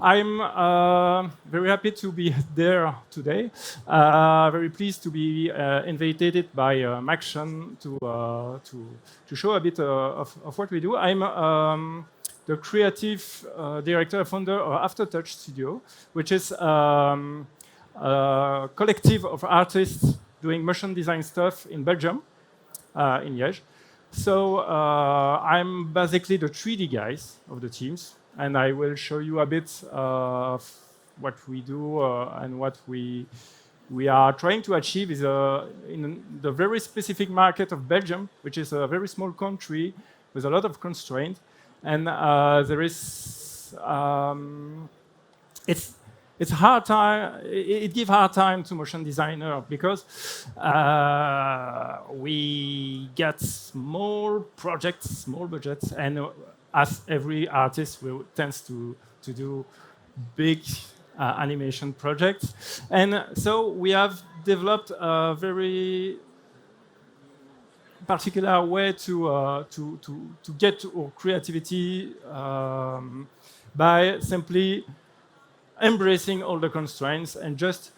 I'm very happy to be there today. Very pleased to be invited by Maxon to show a bit of what we do. I'm the creative director, founder of Aftertouch Studio, which is a collective of artists doing motion design stuff in Belgium, in Liège. So I'm basically the 3D guys of the teams, and I will show you a bit of what we do and what we are trying to achieve is in the very specific market of Belgium, which is a very small country with a lot of constraints, and there is it's hard time. It gives hard time to motion designer because we get small projects, small budgets, and as every artist tends to do big animation projects, and so we have developed a very particular way to get to our creativity by simply embracing all the constraints and just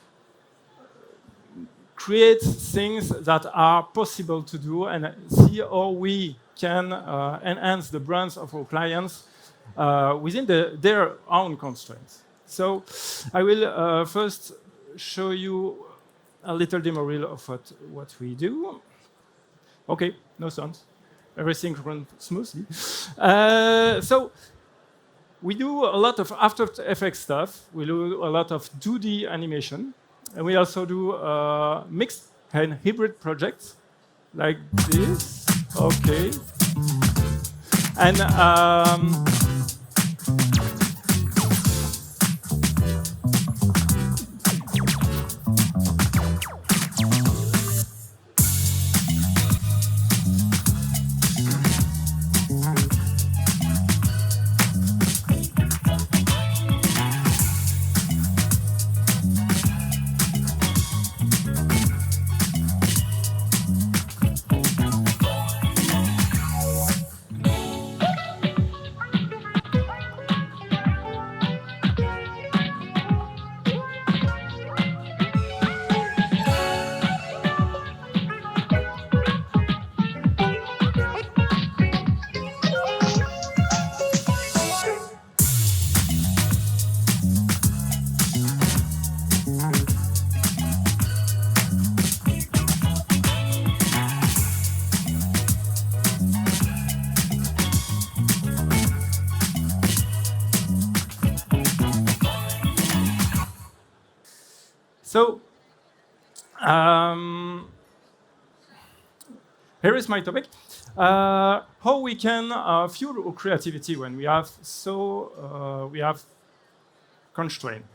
create things that are possible to do and see how we can enhance the brands of our clients within their own constraints. So I will first show you a little demo reel of what we do. Okay, no sounds. Everything runs smoothly. So we do a lot of After Effects stuff. We do a lot of 2D animation. And we also do mixed and hybrid projects like this. Okay. And so here is my topic. How we can fuel our creativity when we have constraint.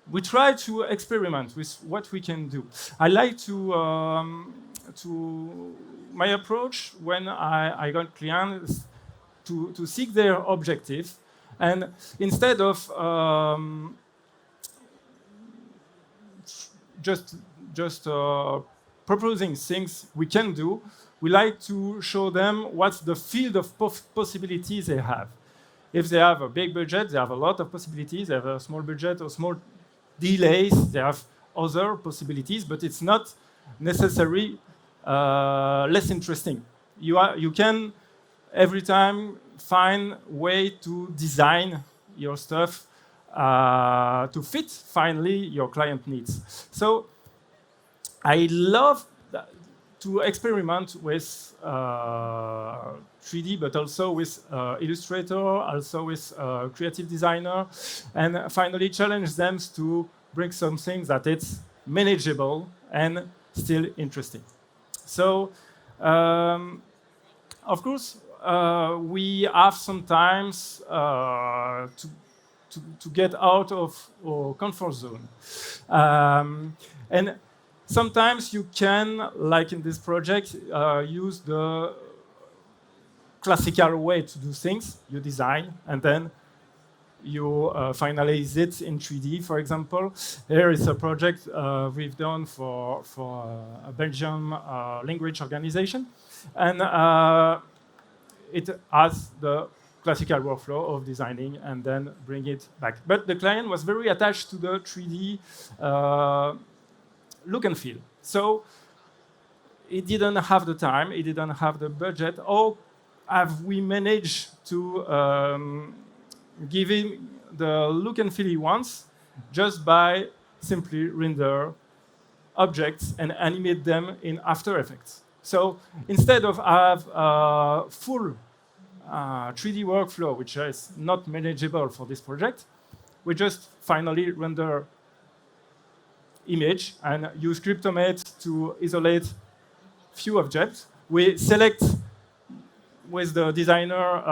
We try to experiment with what we can do. I like my approach when I got clients to seek their objective, and instead of just proposing things we can do, we like to show them what's the field of possibilities they have. If they have a big budget, they have a lot of possibilities. They have a small budget or small delays, they have other possibilities, but it's not necessarily less interesting. You can every time find way to design your stuff to fit finally your client needs. So I love to experiment with 3D, but also with Illustrator, also with creative designer, and finally challenge them to bring something that it's manageable and still interesting. So, of course, we have sometimes to get out of our comfort zone. And sometimes you can, like in this project, use the classical way to do things. You design, and then you finalize it in 3D, for example. Here is a project we've done for a Belgium language organization. And it has the classical workflow of designing and then bring it back. But the client was very attached to the 3D look and feel. So he didn't have the time, he didn't have the budget. How have we managed to give him the look and feel he wants just by simply render objects and animate them in After Effects? So instead of have a full 3D workflow, which is not manageable for this project, we just finally render image and use Cryptomate to isolate few objects. We select with the designer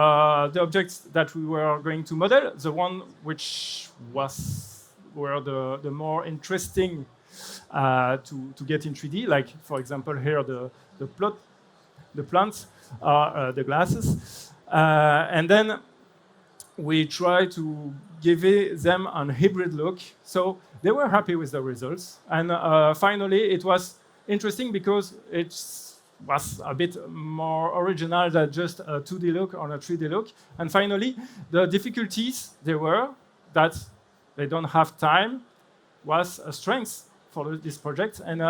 the objects that we were going to model, the one which were the more interesting to get in 3D, like for example here the plants, the glasses, and then we try to give them a hybrid look. So they were happy with the results, and finally it was interesting because it was a bit more original than just a 2D look or a 3D look. And finally, the difficulties they were that they don't have time was a strength for this project, and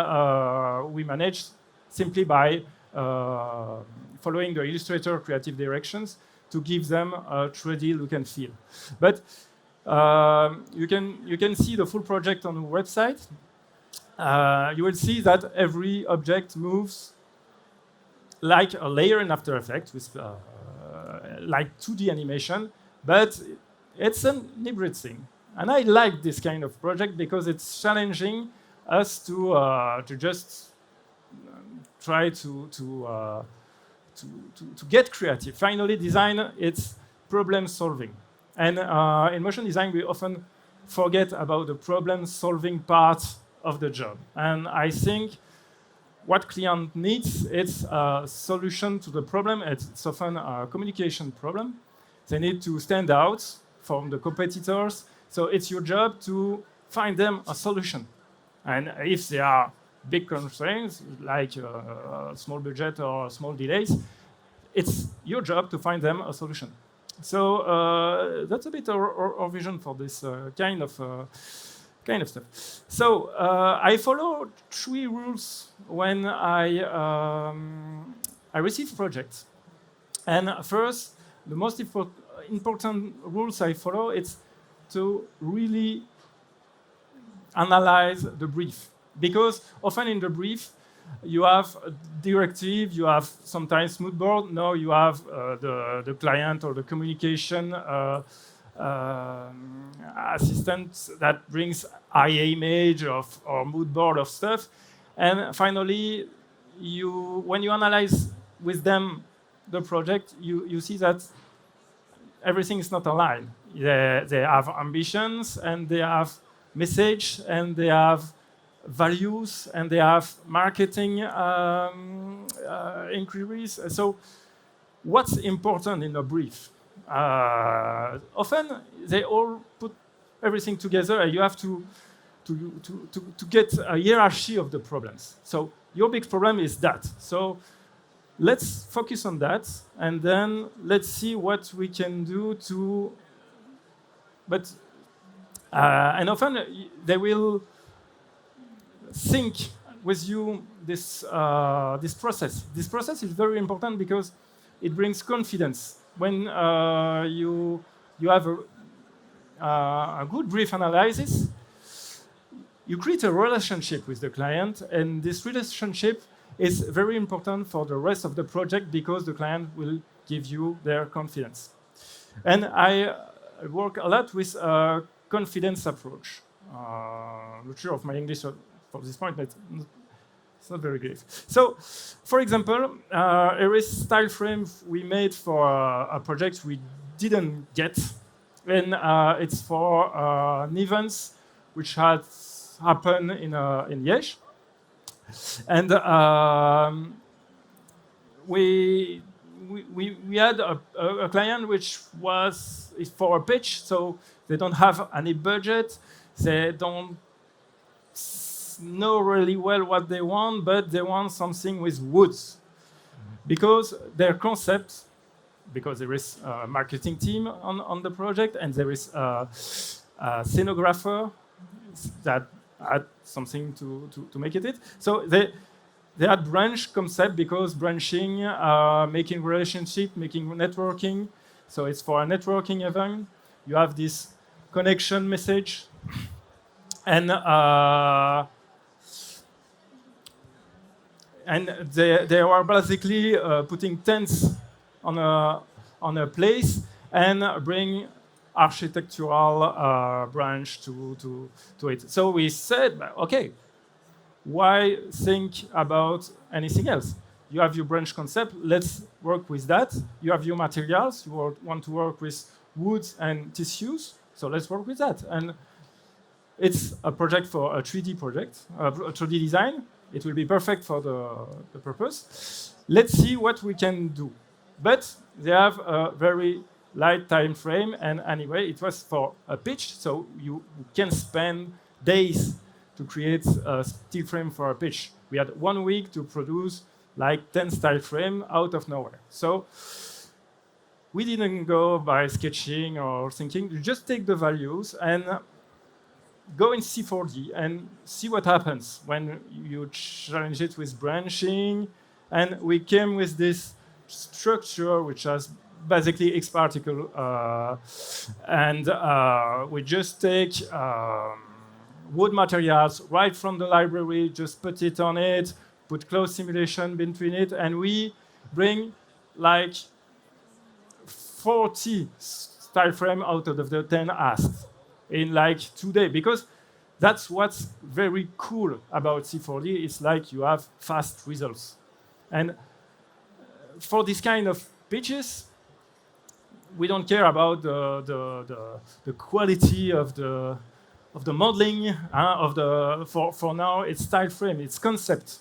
we managed simply by following the Illustrator creative directions to give them a 3D look and feel. But you can see the full project on the website. You will see that every object moves like a layer in After Effects with like 2D animation, but it's an hybrid thing. And I like this kind of project because it's challenging us to just try to get creative. Finally, design, it's problem solving. And in motion design, we often forget about the problem solving part of the job. And I think what client needs, it's a solution to the problem. It's often a communication problem. They need to stand out from the competitors. So it's your job to find them a solution. And if there are big constraints, like small budget or small delays, it's your job to find them a solution. So that's a bit our vision for this kind of stuff. So I follow 3 rules when I receive projects. And first, the most important rules I follow is to really analyze the brief. Because often in the brief, you have a directive, you have sometimes mood board. Now you have the client or the communication assistant that brings IA image or mood board of stuff. And finally, when you analyze with them the project, you see that everything is not aligned. They have ambitions, and they have message, and they have values, and they have marketing inquiries. So what's important in a brief? Often they all put everything together, and you have to get a hierarchy of the problems. So your big problem is that. So let's focus on that, and then let's see what we can do to. But and often they will think with you this process. This process is very important because it brings confidence. When you have a good brief analysis, you create a relationship with the client, and this relationship is very important for the rest of the project because the client will give you their confidence. And I work a lot with a confidence approach. I'm not sure of my English for this point, but it's not very great. So, for example, a style frame we made for a project we didn't get, and it's for an event which had happened in Liège. And we had a client which was for a pitch, so they don't have any budget, they don't know really well what they want, but they want something with woods. Because their concept because there is a marketing team on the project, and there is a scenographer that add something to make it. So they had branch concept because branching, making relationship, making networking. So it's for a networking event. You have this connection message, and they were basically putting tents on a place and bring architectural branch to it. So we said, okay, why think about anything else? You have your branch concept, let's work with that. You have your materials, you want to work with woods and tissues, so let's work with that. And it's a project for a 3D project, a 3D design. It will be perfect for the purpose. Let's see what we can do. But they have a very light time frame, and anyway, it was for a pitch, so you can spend days to create a steel frame for a pitch. We had 1 week to produce like 10 style frame out of nowhere. So we didn't go by sketching or thinking. You just take the values and go in C4D and see what happens when you challenge it with branching. And we came with this structure, which has basically X particle. And we just take wood materials right from the library, just put it on it, put close simulation between it, and we bring like 40 style frame out of the 10 asked in like 2 days, because that's what's very cool about C4D. It's like you have fast results. And for this kind of pitches, we don't care about the quality of the modeling. For now, it's style frame, it's concept.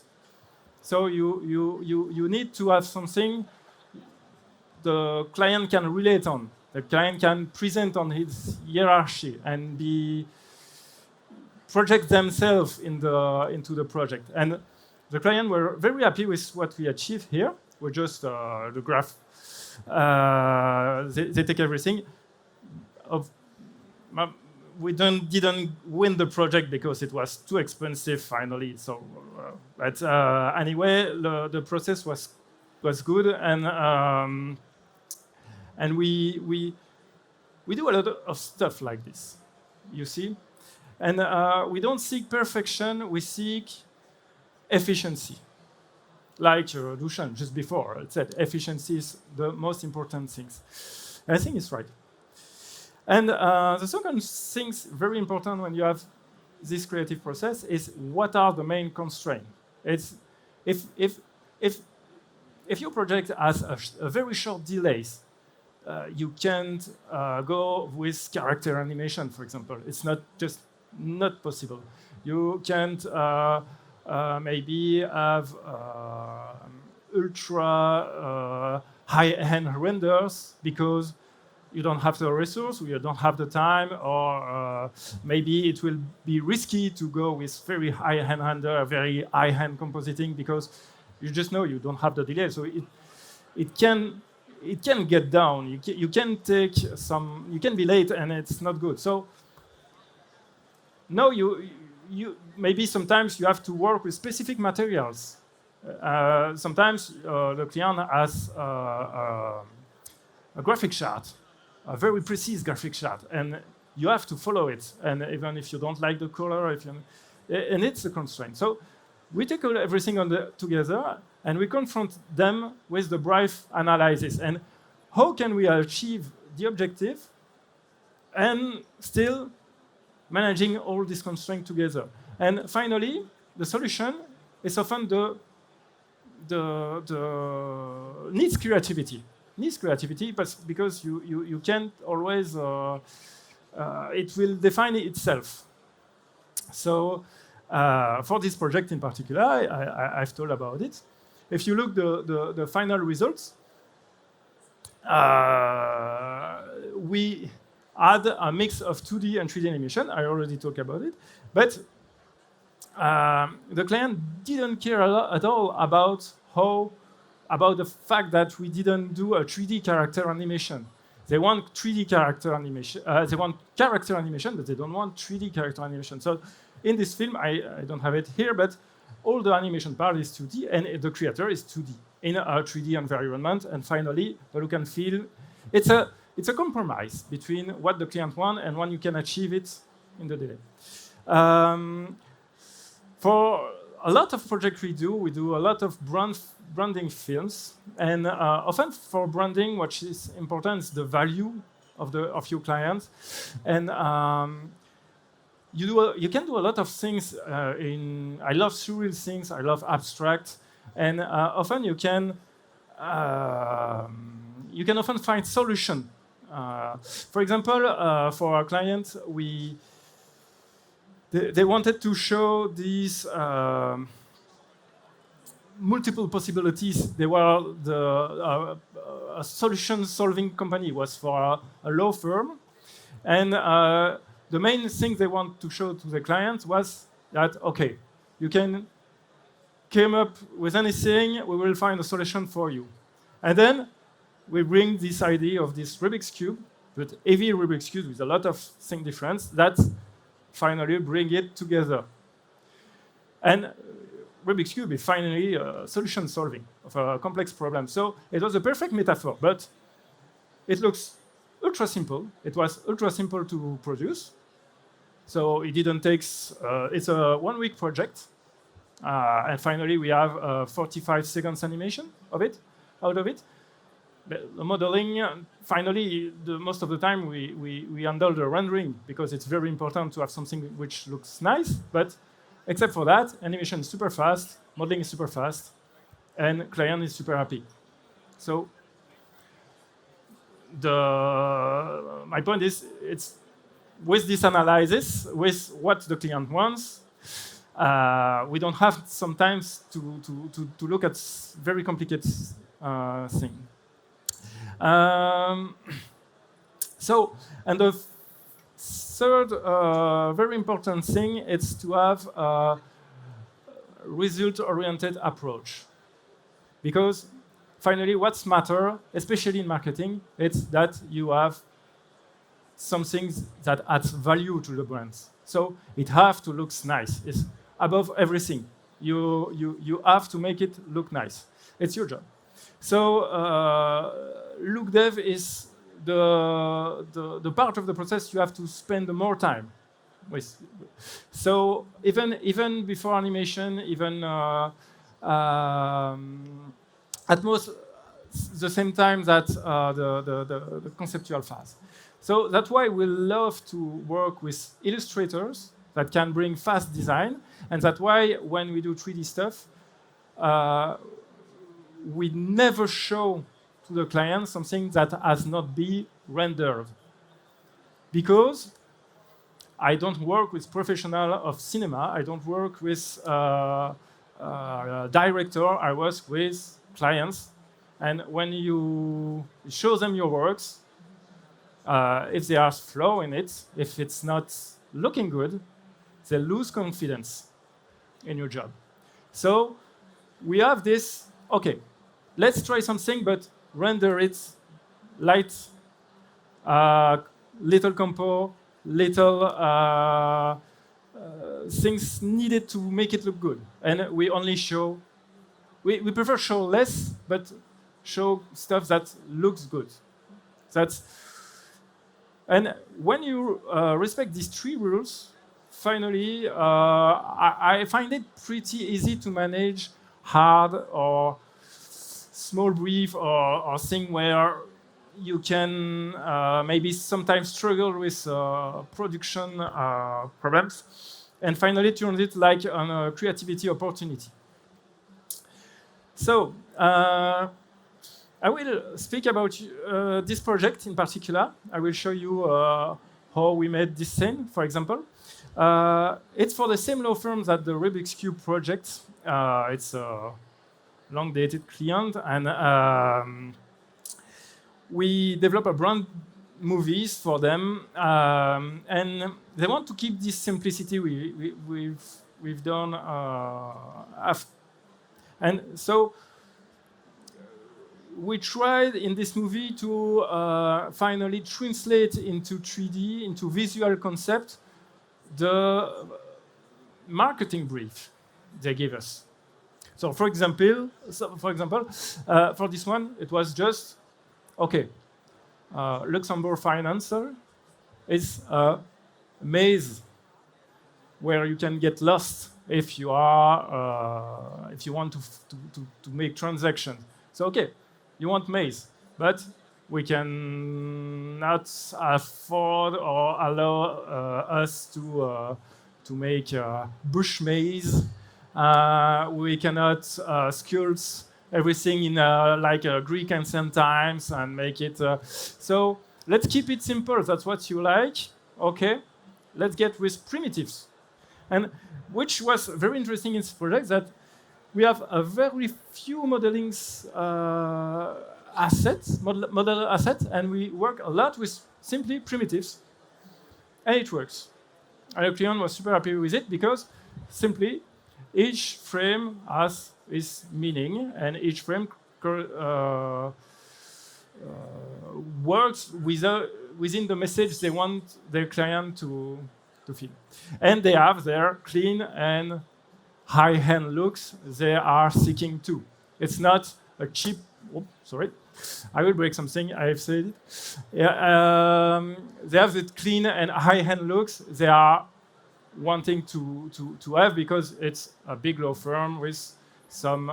So you need to have something the client can relate on. The client can present on his hierarchy and project themselves into the project. And the client were very happy with what we achieved here. We're just the graph. They take everything. We didn't win the project because it was too expensive finally. So, but anyway, the process was good, and we do a lot of stuff like this, you see, and we don't seek perfection. We seek efficiency, like Dushan just before said. Efficiency is the most important things. And I think it's right. And the second thing very important when you have this creative process is what are the main constraints. It's if your project has a very short delays, you can't go with character animation, for example. It's not possible. You can't maybe have ultra high-end renders because you don't have the resource, or you don't have the time, or maybe it will be risky to go with very high-end render, very high-end compositing, because you just know you don't have the delay. So it can get down. You can take some. You can be late, and it's not good. So no, you maybe sometimes you have to work with specific materials. Sometimes the client has a graphic chart, a very precise graphic chart, and you have to follow it. And even if you don't like the color, and it's a constraint. So we take everything together, and we confront them with the brief analysis. And how can we achieve the objective and still managing all these constraints together? And finally, the solution is often the needs creativity. Needs creativity, but because you can't always, it will define itself. So for this project in particular, I've told about it. If you look the final results, we had a mix of 2D and 3D animation. I already talked about it, but the client didn't care at all about how about the fact that we didn't do a 3D character animation. They want 3D character animation. They want character animation, but they don't want 3D character animation. So in this film, I don't have it here, but all the animation part is 2D, and the creator is 2D in a 3D environment. And finally, the look and feel. It's a compromise between what the client wants and when you can achieve it in the delay. For a lot of projects we do a lot of branding films, and often for branding, what is important is the value of your clients, and you can do a lot of things. I love surreal things. I love abstract, and often you can often find solution. For example, for our client, they wanted to show these multiple possibilities. They were a solution-solving company. It was for a law firm, and the main thing they want to show to the client was that, okay, you can come up with anything, we will find a solution for you. And then we bring this idea of this Rubik's Cube, but heavy Rubik's Cube with a lot of thing difference, that finally bring it together. And Rubik's Cube is finally solution solving of a complex problem. So it was a perfect metaphor, but it looks ultra simple. It was ultra simple to produce. So it didn't take, it's a 1 week project. And finally we have a 45 seconds animation out of it. The modeling, finally, most of the time we handle the rendering because it's very important to have something which looks nice. But except for that, animation is super fast, modeling is super fast, and client is super happy. So my point is, it's with this analysis, with what the client wants, we don't have sometimes to look at very complicated things. So, and the third very important thing is to have a result-oriented approach. Because finally, what's matter, especially in marketing, it's that you have something that adds value to the brands. So it has to look nice. It's above everything. You have to make it look nice. It's your job. So look dev is the part of the process you have to spend more time with. So even before animation, even at most the same time that the conceptual phase. So that's why we love to work with illustrators that can bring fast design, and that's why when we do 3D stuff, we never show to the client something that has not been rendered. Because I don't work with professionals of cinema, I don't work with director, I work with clients. And when you show them your works, if there are flaws in it, if it's not looking good, they lose confidence in your job. So we have this, okay, let's try something, but render it light, little compo, little things needed to make it look good. And we only show, we prefer show less, but show stuff that looks good. And when you respect these 3 rules, finally, I find it pretty easy to manage hard or small brief or thing where you can maybe sometimes struggle with production problems, and finally turn it like a creativity opportunity. So I will speak about this project in particular. I will show you how we made this scene, for example. It's for the same law firm that the Rubik's Cube project. It's a long-dated client, and we develop a brand movies for them, and they want to keep this simplicity we've done. And so we tried in this movie to finally translate into 3D, into visual concept, the marketing brief they gave us. So, for example, for this one, it was just, okay, Luxembourg Financer is a maze where you can get lost if you want to make transactions. So, okay, you want maze, but we can not afford or allow us to make bush maze. We cannot sculpt everything in like Greek ancient times and make it. So let's keep it simple. That's what you like. Okay, let's get with primitives. And which was very interesting in this project, that we have a very few modeling model assets, and we work a lot with simply primitives, and it works. And the client was super happy with it because simply each frame has its meaning, and each frame works within the message they want their client to feel. And they have their clean and high-end looks they are seeking too. It's not a cheap. Oops, sorry, I will break something. I have said it. Yeah, they have the clean and high-end looks they are wanting to have because it's a big law firm with some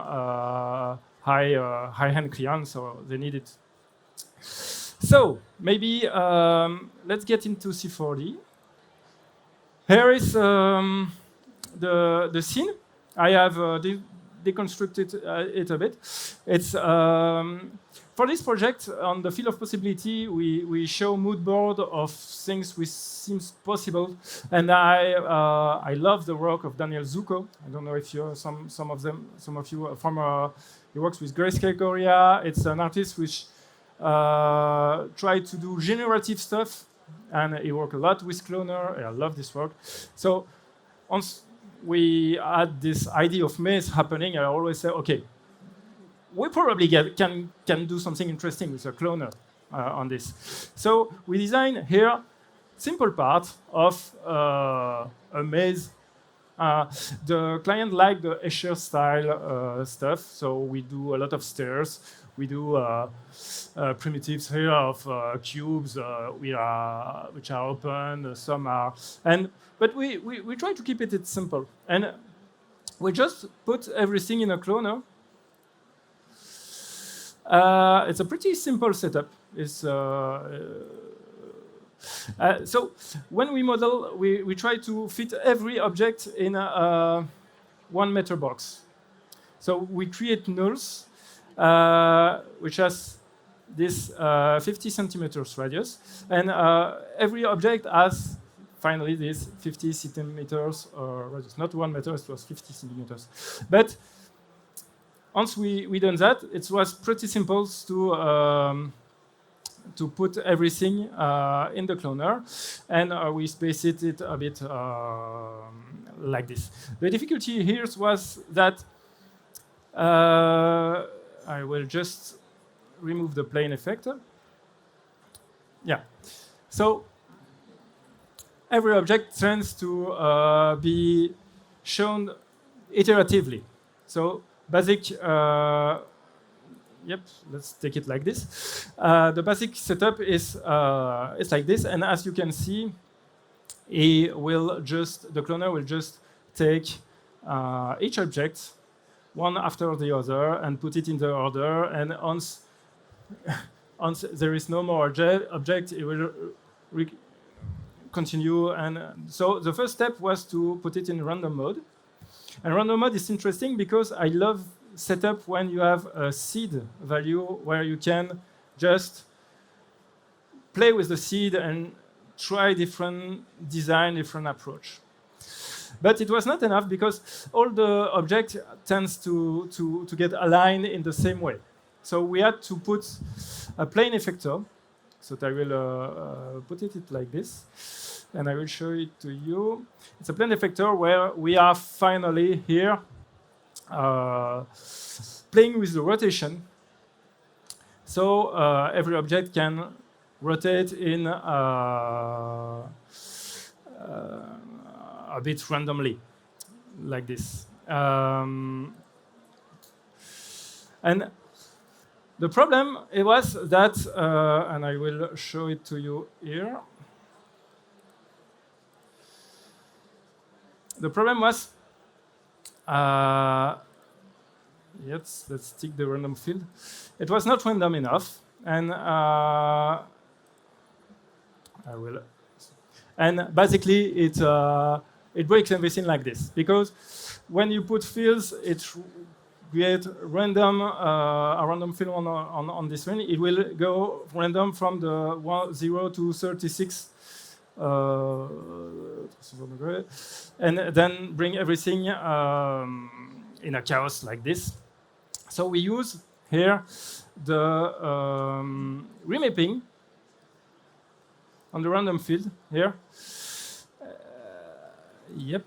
high-end clients, so they need it. So maybe let's get into C4D. Here is the scene. I have deconstructed it a bit. It's for this project on the field of possibility. We show mood board of things which seems possible, and I love the work of Daniel Zuko. I don't know if you some of you are from. He works with Grayscale Korea. It's an artist which tried to do generative stuff, and he worked a lot with Cloner. I love this work. So once we had this idea of maze happening, I always say, okay, we probably can do something interesting with a cloner on this. So we design here simple part of a maze. The client liked the Escher style stuff, so we do a lot of stairs. We do primitives here of cubes which are open, some are, but we try to keep it simple, and we just put everything in a cloner. It's a pretty simple setup. It's so when we model, we try to fit every object in a 1 meter box. So we create nulls, which has this 50 centimeters radius, and every object has finally this 50 centimeters radius. Not 1 meter, it was 50 centimeters. But once we done that, it was pretty simple to put everything in the cloner, and we spaced it a bit like this. The difficulty here was that I will just remove the plane effector. Yeah. So every object tends to be shown iteratively. So basic, yep, let's take it like this. The basic setup is like this, and as you can see, the cloner will just take each object one after the other and put it in the order, and once there is no more object, it will continue. And so the first step was to put it in random mode. And random mode is interesting because I love setup when you have a seed value where you can just play with the seed and try different design, different approach. But it was not enough because all the object tends to get aligned in the same way. So we had to put a plane effector. So I will put it like this, and I will show it to you. It's a plane effector where we are finally here playing with the rotation. So every object can rotate in a bit randomly, like this. And the problem it was that, and I will show it to you here. The problem was, let's take the random field. It was not random enough, and I will. And basically, it breaks everything like this, because when you put fields, it creates random a random field on this screen. It will go random from the 0 to 36. And then bring everything in a chaos like this. So we use here the remapping on the random field here. Yep,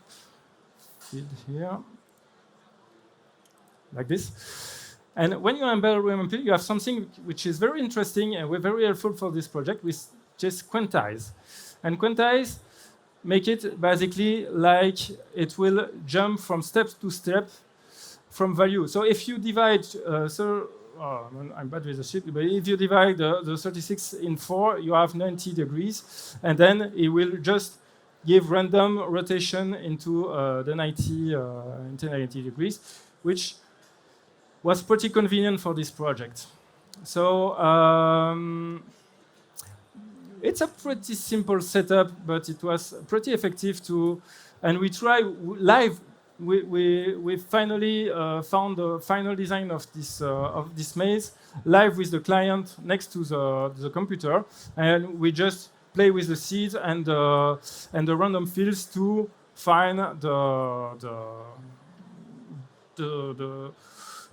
field here, like this. And when you embed remapping, you have something which is very interesting and very helpful for this project, which is quantize. And quantize make it basically like it will jump from step to step from value. So if you divide, I'm bad with the sheet, but if you divide the 36 in 4, you have 90 degrees, and then it will just give random rotation into the 90 degrees, which was pretty convenient for this project. So it's a pretty simple setup, but it was pretty effective too. And we try live. We finally found the final design of this maze live with the client next to the computer, and we just play with the seeds and the random fields to find the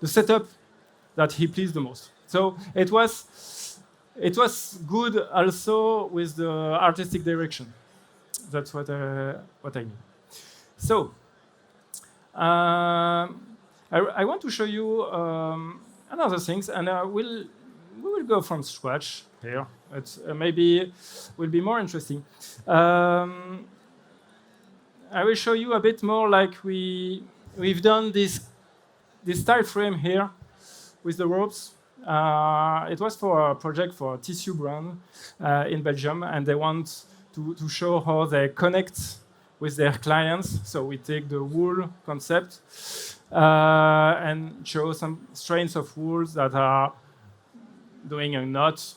setup that he pleased the most. So it was good also with the artistic direction. That's what I mean. So I want to show you another things, and we will go from scratch here. It maybe will be more interesting. I will show you a bit more like we've done this tile frame here with the ropes. It was for a project for a tissue brand in Belgium, and they want to show how they connect with their clients. So we take the wool concept and show some strains of wools that are doing a knot.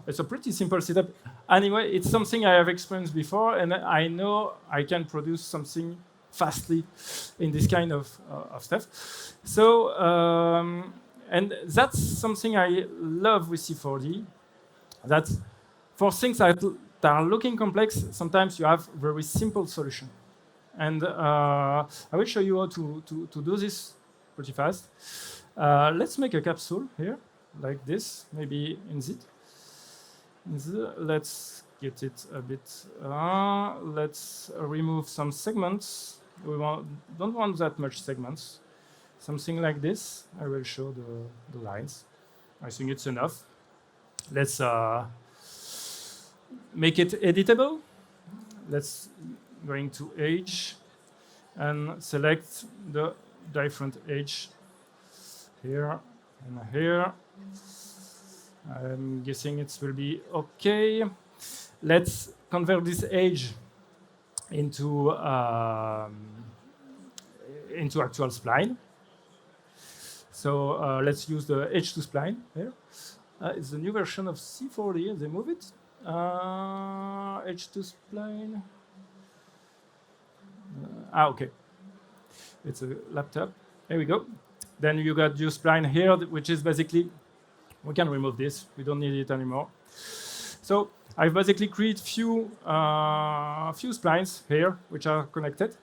It's a pretty simple setup. Anyway, it's something I have experienced before, and I know I can produce something fastly in this kind of stuff. So, and that's something I love with C4D, that for things that are looking complex, sometimes you have very simple solution. And I will show you how to do this pretty fast. Let's make a capsule here, like this, maybe in Z. Let's get it a bit. Let's remove some segments. We don't want that much segments. Something like this. I will show the lines. I think it's enough. Let's make it editable. Let's going to age and select the different age here and here. I'm guessing it will be okay. Let's convert this age into actual spline. So let's use the H2 spline here. It's the new version of C4D. They move it. H2 spline. Okay. It's a laptop. Here we go. Then you got your spline here, which is basically, we can remove this. We don't need it anymore. So I've basically created few splines here, which are connected.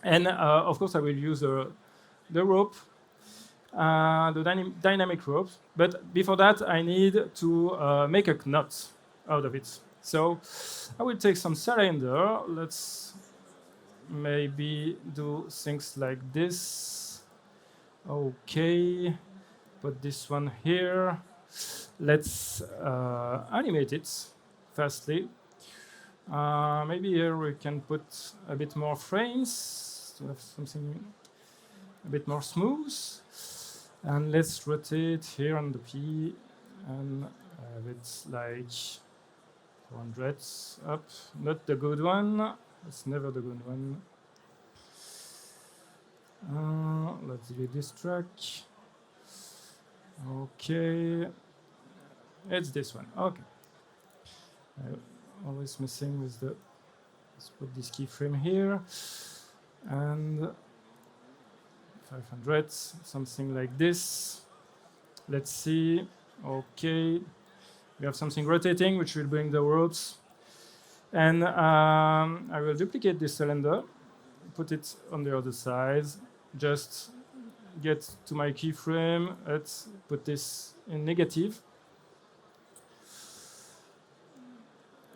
And of course, I will use the rope, the dynamic rope. But before that, I need to make a knot out of it. So I will take some cylinder. Let's maybe do things like this. Okay, put this one here. let's animate it fastly. Maybe here we can put a bit more frames to have something a bit more smooth. And let's rotate here on the P and have it like 400 up. Not the good one. It's never the good one. Let's delete this track. Okay. It's this one. Okay. Always messing with the. Let's put this keyframe here. And 500, something like this. Let's see. Okay. We have something rotating, which will bring the ropes. And I will duplicate this cylinder, put it on the other side, just get to my keyframe, let's put this in negative.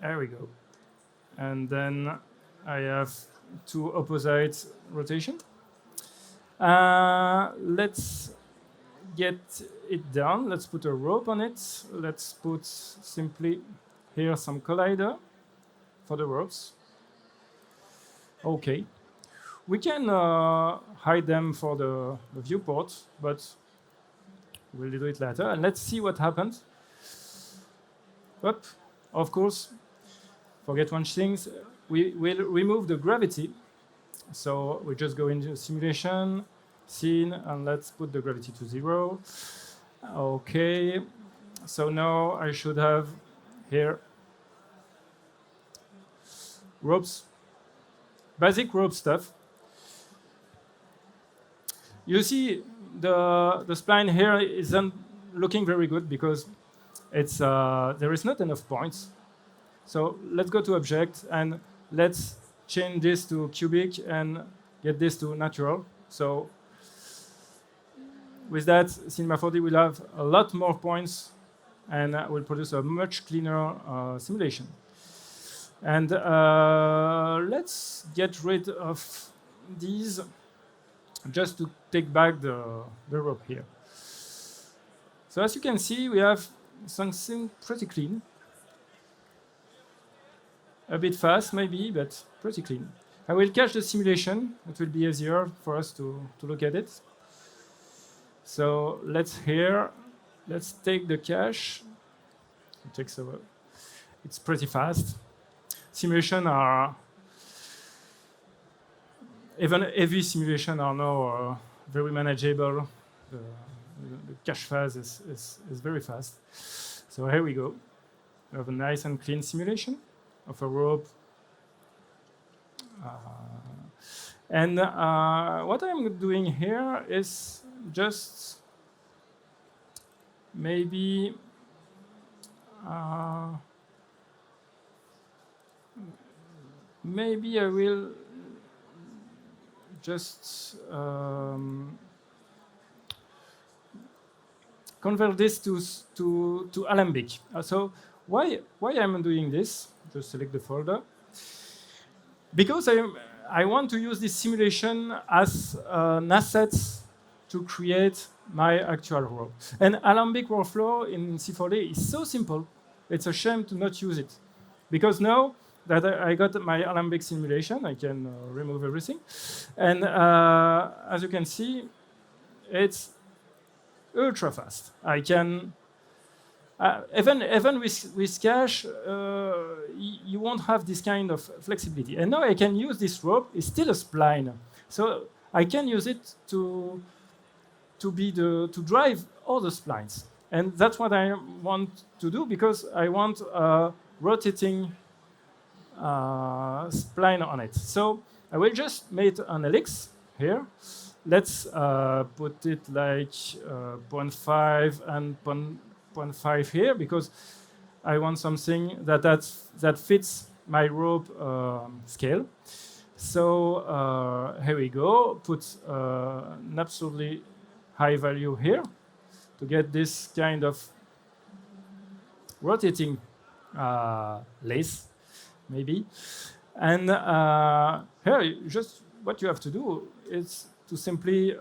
There we go. And then I have two opposite rotation. Let's get it down. Let's put a rope on it. Let's put simply here some collider for the ropes. Okay. We can hide them for the viewport, but we'll do it later. And let's see what happens. Up, of course, forget one thing. We will remove the gravity. So we just go into simulation, scene, and let's put the gravity to 0. Okay. So now I should have here ropes, basic rope stuff. You see the spline here isn't looking very good because it's there is not enough points. So let's go to object and let's change this to cubic and get this to natural. So with that, Cinema 4D will have a lot more points and will produce a much cleaner simulation. And let's get rid of these just to take back the rope here. So as you can see, we have something pretty clean. A bit fast maybe, but pretty clean. I will cache the simulation. It will be easier for us to look at it. So let's take the cache. It takes a while. It's pretty fast. Simulation are, even heavy simulation are now very manageable. The cache phase is very fast. So here we go. We have a nice and clean simulation of a rope. And what I'm doing here is just maybe maybe I will just convert this to Alembic. So why I'm doing this? Just select the folder. Because I want to use this simulation as an asset to create my actual rope. And Alembic workflow in C4D is so simple, it's a shame to not use it. Because now that I got my Alembic simulation, I can remove everything. And as you can see, it's ultra fast. I can, even with cache, you won't have this kind of flexibility. And now I can use this rope, it's still a spline. So I can use it to drive all the splines. And that's what I want to do because I want a rotating spline on it. So I will just make an helix here. Let's put it like 0.5 and 0.5 here because I want something that fits my rope scale. So here we go. Put an absolutely high value here to get this kind of rotating lace, maybe. And here, just what you have to do is to simply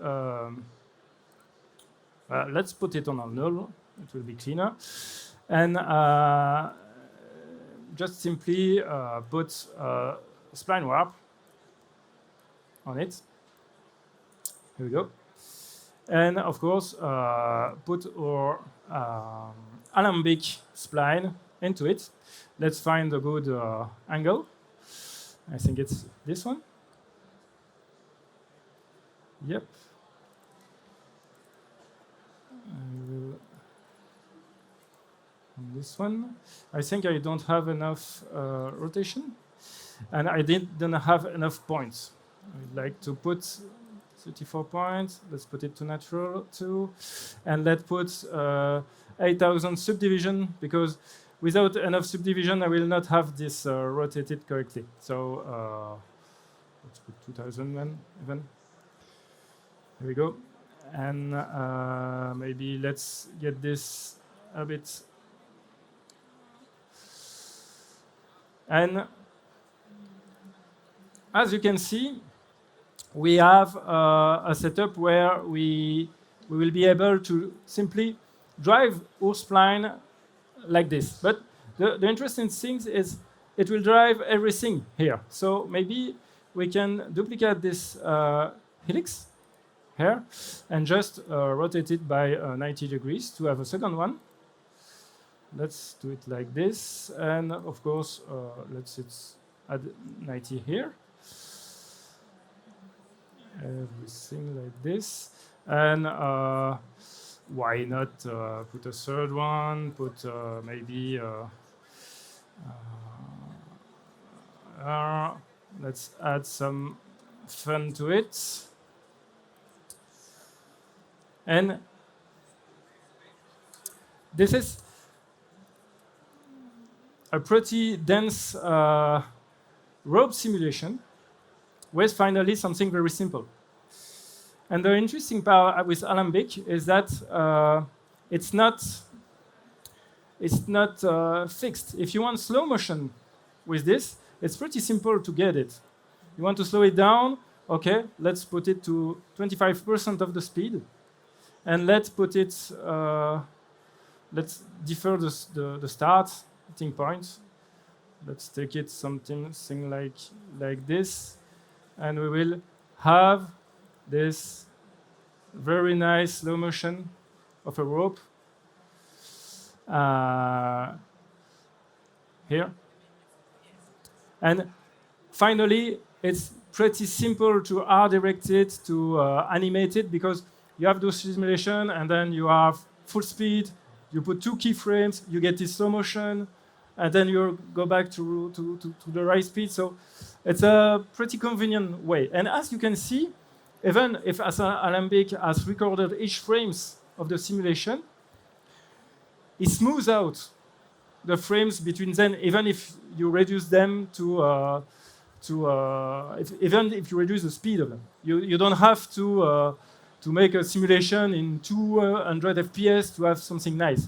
let's put it on a null It will be cleaner. And just simply put spline warp on it. Here we go. And of course, put our alembic spline into it. Let's find a good angle. I think it's this one. Yep. On this one. I think I don't have enough rotation, and I don't have enough points. I'd like to put 34 points. Let's put it to natural too, and let's put 8,000 subdivision, because without enough subdivision, I will not have this rotated correctly. So let's put 2,000 then, even. Here we go. And maybe let's get this a bit. And as you can see, we have a setup where we will be able to simply drive our spline like this. But the interesting thing is it will drive everything here. So maybe we can duplicate this helix here and just rotate it by 90 degrees to have a second one. Let's do it like this. And of course, let's add 90 here. Everything like this. And why not put a third one? Put maybe let's add some fun to it. And this is a pretty dense rope simulation with finally something very simple. And the interesting part with Alembic is that it's not fixed. If you want slow motion with this, it's pretty simple to get it. You want to slow it down? Okay, let's put it to 25% of the speed. And let's put it, let's defer the starting point. Let's take it something like this. And we will have this very nice slow motion of a rope here. And finally, it's pretty simple to art direct it, to animate it, because you have those simulation and then you have full speed, you put 2 keyframes, you get this slow motion, and then you go back to the right speed. So it's a pretty convenient way. And as you can see, even if as Alembic has recorded each frames of the simulation, it smooths out the frames between them, even if you reduce them even if you reduce the speed of them. You don't have to make a simulation in 200 FPS to have something nice.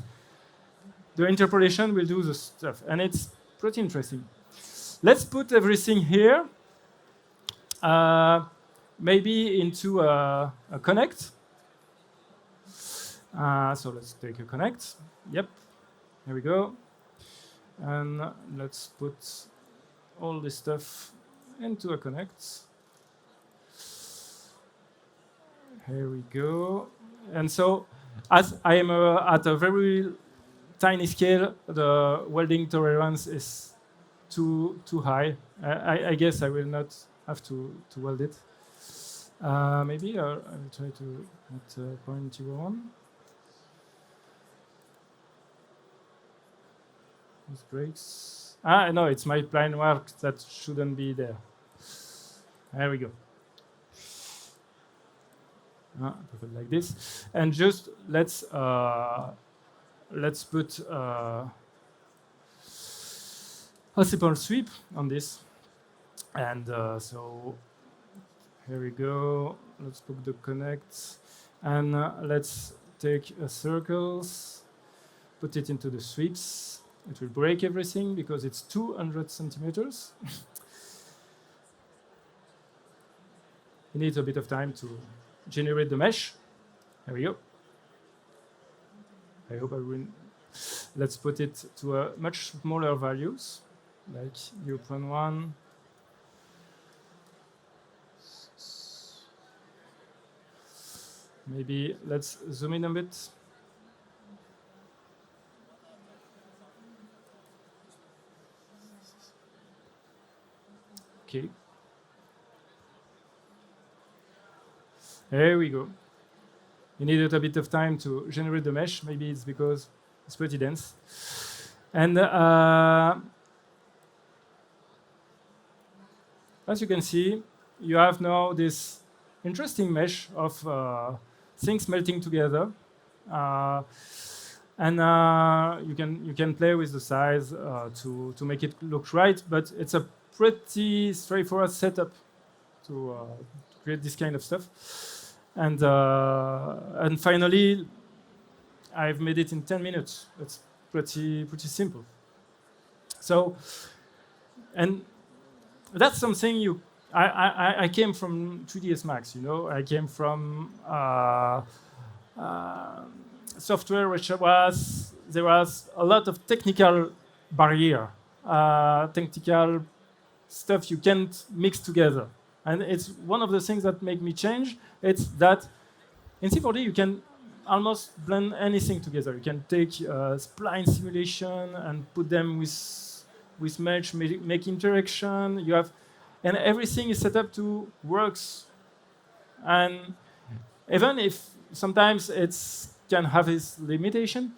The interpolation will do the stuff, and it's pretty interesting. Let's put everything here, maybe into a connect. So let's take a connect. Yep, here we go. And let's put all this stuff into a connect. Here we go. And so, as I am at a very tiny scale, the welding tolerance is too high. I guess I will not have to weld it. Maybe I'll try to at 0.01. This breaks. No, it's my plane work that shouldn't be there. There we go. Put it like this, and just let's put a simple sweep on this, and so here we go. Let's put the connect, and let's take circles, put it into the sweeps. It will break everything because it's 200 centimeters. It needs a bit of time to generate the mesh. There we go. I hope I will. Let's put it to a much smaller values, like 0.1. Maybe let's zoom in a bit. Okay. There we go. You needed a bit of time to generate the mesh. Maybe it's because it's pretty dense. And as you can see, you have now this interesting mesh of things melting together. And you can play with the size to make it look right, but it's a pretty straightforward setup to create this kind of stuff. And finally, I've made it in 10 minutes. It's pretty simple. So, and that's something I came from 3ds Max. You know, I came from software which there was a lot of technical barrier, technical stuff you can't mix together. And it's one of the things that make me change. It's that in C4D you can almost blend anything together. You can take spline simulation and put them with mesh, make interaction. You have, and everything is set up to works. And even if sometimes it's can have its limitation,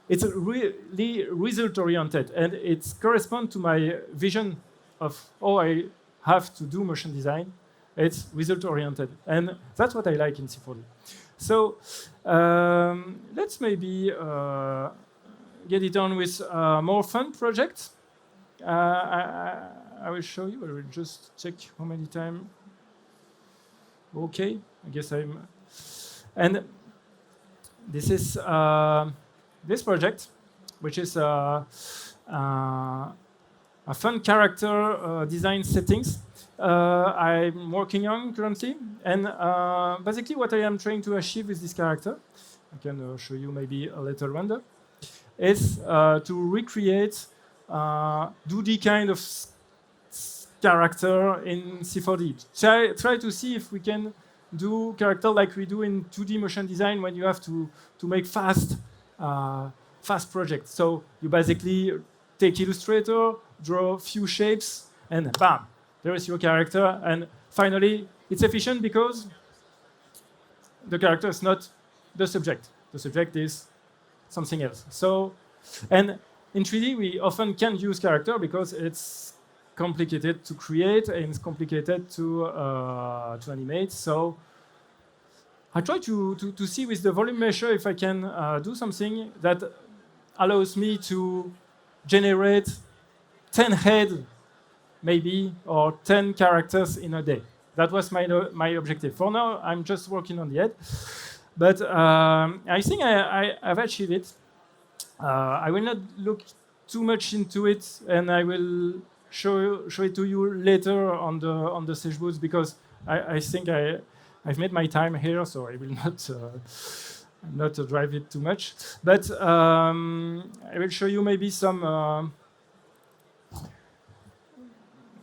it's really result oriented, and it corresponds to my vision of how I have to do motion design. It's result oriented, and that's what I like in C4D. So let's maybe get it on with a more fun project. I will show you. I will just check how many times. Okay, I guess I'm. And this is this project, which is a fun character design settings I'm working on currently. And basically what I am trying to achieve with this character, I can show you maybe a little render, is to recreate 2D kind of character in C4D. Try to see if we can do character like we do in 2D motion design when you have to make fast projects. So you basically take Illustrator, draw a few shapes, and bam, there is your character. And finally, it's efficient because the character is not the subject. The subject is something else. So, and in 3D, we often can't use character because it's complicated to create and it's complicated to animate. So I try to see with the volume measure if I can do something that allows me to generate 10 heads, maybe, or 10 characters in a day. That was my objective. For now, I'm just working on the head. But I think I've achieved it. I will not look too much into it, and I will show it to you later on the Sage booths, because I think I've made my time here, so I will not drive it too much. But I will show you maybe some.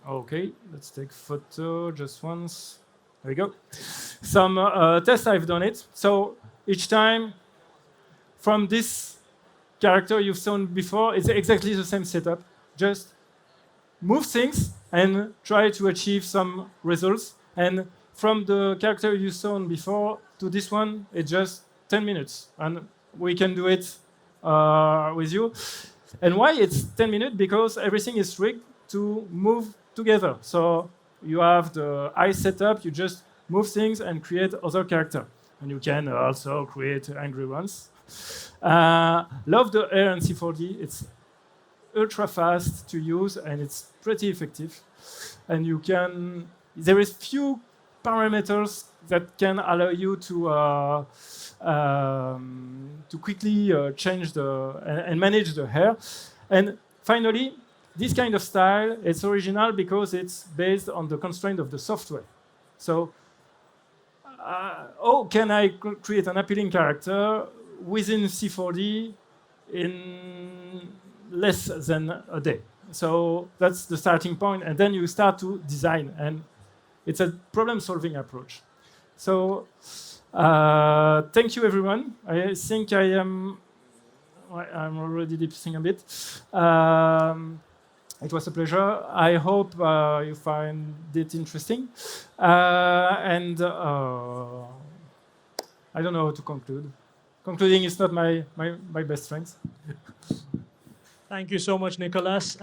Okay, let's take photo just once. There we go. Some tests I've done it. So each time from this character you've shown before, it's exactly the same setup. Just move things and try to achieve some results. And from the character you've shown before to this one, it's just 10 minutes. And we can do it with you. And why it's 10 minutes? Because everything is rigged to move together. So you have the eye setup, you just move things and create other character. And you can also create angry ones. Love the air in C4D. It's ultra fast to use and it's pretty effective. And you can, there is few parameters that can allow you to quickly change and manage the hair. And finally, this kind of style, it's original because it's based on the constraint of the software. So, how can I create an appealing character within C4D in less than a day. So that's the starting point, and then you start to design, and it's a problem-solving approach. So thank you, everyone. I think I'm already depressing a bit. It was a pleasure. I hope you find it interesting. And I don't know how to conclude. Concluding is not my best strength. Thank you so much, Nicolas.